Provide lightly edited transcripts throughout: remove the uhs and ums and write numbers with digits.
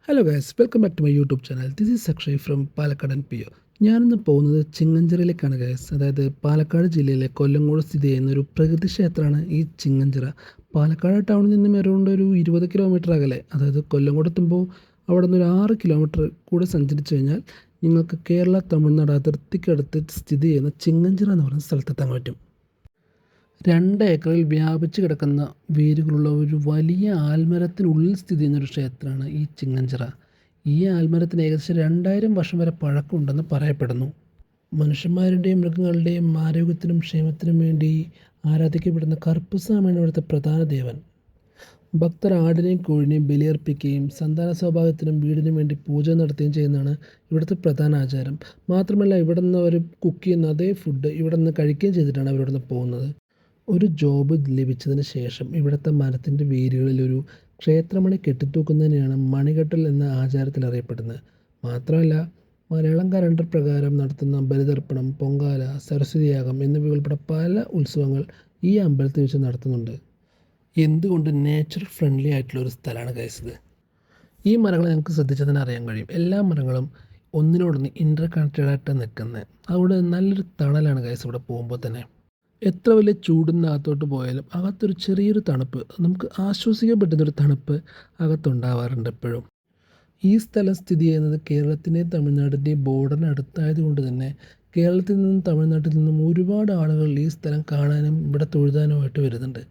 Hello guys, welcome back to my YouTube channel. This is Akshay from Palakkad and P O. ഞാനിന്ന് പോകുന്നത് ചിങ്ങഞ്ചിറയിലേക്കാണ് guys. അതായത് പാലക്കാട് ജില്ലയിലെ കൊല്ലങ്കോട് സ്ഥിതി ചെയ്യുന്ന ഒരു പ്രകൃതി ക്ഷേത്രമാണ് ഈ ചിങ്ങഞ്ചിറ. പാലക്കാട് ടൗണിൽ നിന്നും അറൗണ്ട് ഒരു 20 കിലോമീറ്റർ അകലെ, അതായത് കൊല്ലങ്കോട് എത്തുമ്പോൾ അവിടെ നിന്ന് ഒരു 6 കിലോമീറ്റർ കൂടെ സഞ്ചരിച്ചു കഴിഞ്ഞാൽ നിങ്ങൾക്ക് കേരള തമിഴ്നാട് അതിർത്തിക്കടുത്ത് സ്ഥിതി ചെയ്യുന്ന ചിങ്ങഞ്ചിറ എന്ന് പറയുന്ന സ്ഥലത്തെത്താൻ പറ്റും. 2 ഏക്കറിൽ വ്യാപിച്ച് കിടക്കുന്ന വേരുകളുള്ള ഒരു വലിയ ആൽമരത്തിനുള്ളിൽ സ്ഥിതി ചെയ്യുന്നൊരു ക്ഷേത്രമാണ് ഈ ചിങ്ങഞ്ചിറ. ഈ ആൽമരത്തിന് ഏകദേശം 2000 വർഷം വരെ പഴക്കമുണ്ടെന്ന് പറയപ്പെടുന്നു. മനുഷ്യന്മാരുടെയും മൃഗങ്ങളുടെയും ആരോഗ്യത്തിനും ക്ഷേമത്തിനും വേണ്ടി ആരാധിക്കപ്പെടുന്ന കറുപ്പുസ്വാമിയാണ് ഇവിടുത്തെ പ്രധാന ദേവൻ. ഭക്തർ ആടിനെയും കോഴിനെയും ബലിയർപ്പിക്കുകയും സന്താന സൗഭാഗ്യത്തിനും വീടിനും വേണ്ടി പൂജ നടത്തുകയും ചെയ്യുന്നതാണ് ഇവിടുത്തെ പ്രധാന ആചാരം. മാത്രമല്ല, ഇവിടെ നിന്ന് അവർ കുക്ക് ചെയ്യുന്ന അതേ ഫുഡ് ഇവിടെ നിന്ന് കഴിക്കുകയും ചെയ്തിട്ടാണ് അവരിവിടെ നിന്ന് പോകുന്നത്. ഒരു ജോബ് ലഭിച്ചതിന് ശേഷം ഇവിടുത്തെ മരത്തിൻ്റെ വേരുകളിൽ ഒരു ക്ഷേത്രമണി കെട്ടിത്തൂക്കുന്നതിനെയാണ് മണികെട്ടൽ എന്ന ആചാരത്തിൽ അറിയപ്പെടുന്നത്. മാത്രമല്ല, മലയാളം കലണ്ടർ പ്രകാരം നടത്തുന്ന ബലിതർപ്പണം, പൊങ്കാല, സരസ്വതിയാഗം എന്നിവ ഉൾപ്പെടെ പല ഉത്സവങ്ങൾ ഈ അമ്പലത്തിൽ വെച്ച് നടത്തുന്നുണ്ട്. എന്തുകൊണ്ട് നേച്ചർ ഫ്രണ്ട്ലി ആയിട്ടുള്ള ഒരു സ്ഥലമാണ് ഗൈസ് ഇത്. ഈ മരങ്ങൾ നമുക്ക് ശ്രദ്ധിച്ചാൽ തന്നെ അറിയാൻ കഴിയും. എല്ലാ മരങ്ങളും ഒന്നിനോടൊന്ന് ഇൻ്റർ കണക്റ്റഡ് ആയിട്ട് നിൽക്കുന്നത്. അതുകൊണ്ട് നല്ലൊരു തണലാണ് ഗൈസ് ഇവിടെ പോകുമ്പോൾ തന്നെ. എത്ര വലിയ ചൂടിനകത്തോട്ട് പോയാലും അകത്തൊരു ചെറിയൊരു തണുപ്പ്, നമുക്ക് ആശ്വസിക്കാൻ പറ്റുന്നൊരു തണുപ്പ് അകത്തുണ്ടാവാറുണ്ട് എപ്പോഴും. ഈ സ്ഥലം സ്ഥിതി ചെയ്യുന്നത് കേരളത്തിൻ്റെയും തമിഴ്നാടിൻ്റെയും ബോർഡറിന് അടുത്തായതുകൊണ്ട് തന്നെ കേരളത്തിൽ നിന്നും തമിഴ്നാട്ടിൽ നിന്നും ഒരുപാട് ആളുകൾ ഈ സ്ഥലം കാണാനും ഇവിടെ തൊഴുതാനുമായിട്ട് വരുന്നുണ്ട്.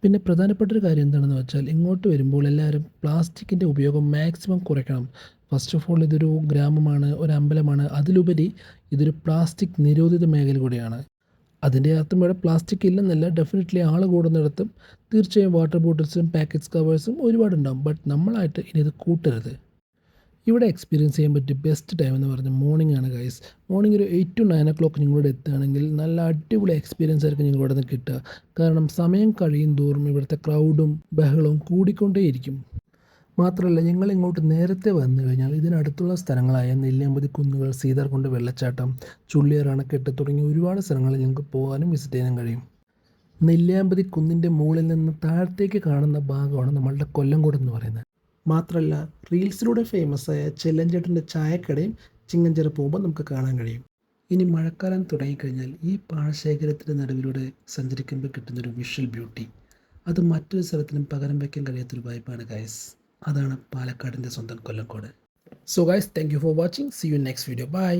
പിന്നെ പ്രധാനപ്പെട്ട ഒരു കാര്യം എന്താണെന്ന് വെച്ചാൽ, ഇങ്ങോട്ട് വരുമ്പോൾ എല്ലാവരും പ്ലാസ്റ്റിക്കിൻ്റെ ഉപയോഗം മാക്സിമം കുറയ്ക്കണം. ഫസ്റ്റ് ഓഫ് ഓൾ, ഇതൊരു ഗ്രാമമാണ്, ഒരു അമ്പലമാണ്. അതിലുപരി ഇതൊരു പ്ലാസ്റ്റിക് നിരോധിത മേഖല കൂടിയാണ്. അതിൻ്റെ അർത്ഥം ഇവിടെ പ്ലാസ്റ്റിക് ഇല്ലെന്നല്ല, ഡെഫിനറ്റ്ലി ആൾ കൂടുന്നിടത്തും തീർച്ചയായും വാട്ടർ ബോട്ടിൽസും പാക്കറ്റ്സ് കവേഴ്സും ഒരുപാടുണ്ടാകും. ബട്ട് നമ്മളായിട്ട് ഇനി ഇത് കൂട്ടരുത്. ഇവിടെ എക്സ്പീരിയൻസ് ചെയ്യാൻ പറ്റിയ ബെസ്റ്റ് ടൈം എന്ന് പറഞ്ഞാൽ മോർണിംഗ് ആണ് ഗൈസ്. മോർണിംഗ് ഒരു 8 to 9 o'clock നിങ്ങളിവിടെ എത്തുകയാണെങ്കിൽ നല്ല അടിപൊളി എക്സ്പീരിയൻസ് ആയിരിക്കും നിങ്ങളിവിടെ നിന്ന് കിട്ടുക. കാരണം സമയം കഴിയും തോറും ഇവിടുത്തെ ക്രൗഡും ബഹളവും കൂടിക്കൊണ്ടേയിരിക്കും. മാത്രമല്ല, ഞങ്ങൾ ഇങ്ങോട്ട് നേരത്തെ വന്നു കഴിഞ്ഞാൽ ഇതിനടുത്തുള്ള സ്ഥലങ്ങളായ നെല്ലിയാമ്പതി കുന്നുകൾ, സീതാർകുണ്ട് വെള്ളച്ചാട്ടം, ചുള്ളിയാർ അണക്കെട്ട് തുടങ്ങിയ ഒരുപാട് സ്ഥലങ്ങളിൽ ഞങ്ങൾക്ക് പോകാനും വിസിറ്റ് ചെയ്യാനും കഴിയും. നെല്ലിയാമ്പതി കുന്നിൻ്റെ മുകളിൽ നിന്ന് താഴത്തേക്ക് കാണുന്ന ഭാഗമാണ് നമ്മളുടെ കൊല്ലംകോട് എന്ന് പറയുന്നത്. മാത്രമല്ല, റീൽസിലൂടെ ഫേമസ് ആയ ചെല്ലഞ്ചേട്ടൻ്റെ ചായക്കടയും ചിങ്ങഞ്ചിറ പോകുമ്പോൾ നമുക്ക് കാണാൻ കഴിയും. ഇനി മഴക്കാലം തുടങ്ങിക്കഴിഞ്ഞാൽ ഈ പാടശേഖരത്തിൻ്റെ നടുവിലൂടെ സഞ്ചരിക്കുമ്പോൾ കിട്ടുന്നൊരു വിഷ്വൽ ബ്യൂട്ടി, അത് മറ്റൊരു സ്ഥലത്തിനും പകരം വയ്ക്കാൻ കഴിയാത്തൊരു വൈബാണ് ഗൈസ്. അതാണ് പാലക്കാടിൻ്റെ സ്വന്തം Kollengode. So guys, thank you for watching. See you next video. By.